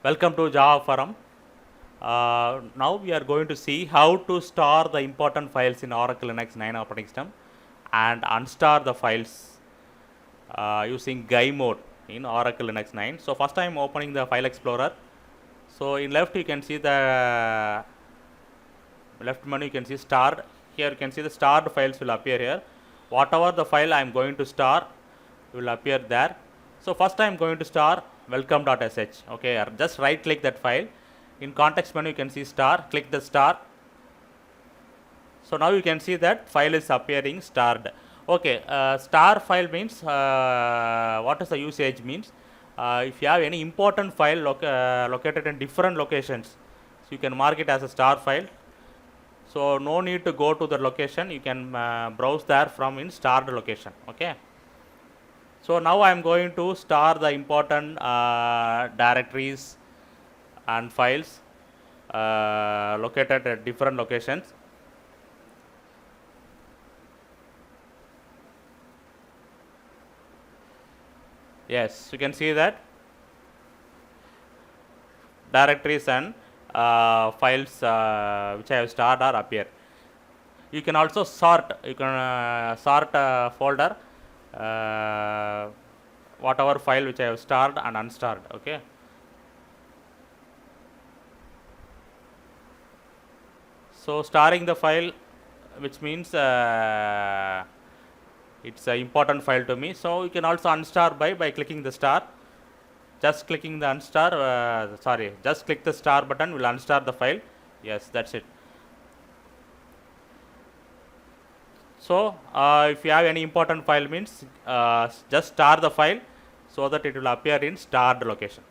Welcome to Java Forum. Now we are going to see how to store the important files in Oracle Linux 9 operating system and unstar the files using GUI mode in Oracle Linux 9. So first I am opening the file explorer. So in left you can see the left menu, you can see starred. Here you can see the starred files will appear here. Whatever the file I am going to store will appear there. So first I am going to store welcome.sh. Okay, just right click that file. In context menu you can see star, click the star. So now you can see that file is appearing starred. Okay, star file means what is the usage means? If you have any important file located in different locations, so you can mark it as a star file. So no need to go to the location, you can browse there from in starred location. Okay. So now I am going to store the important directories and files located at different locations. Yes, you can see that directories and files which I have stored are appear. You can also sort. You can sort folder whatever file which I have stored and unstarred. Okay. So storing the file, which means it's an important file to me. So you can also unstar by clicking the star. Just clicking the unstar, just click the star button will unstar the file. Yes, that's it. So if you have any important file means just star the file so that it will appear in starred location.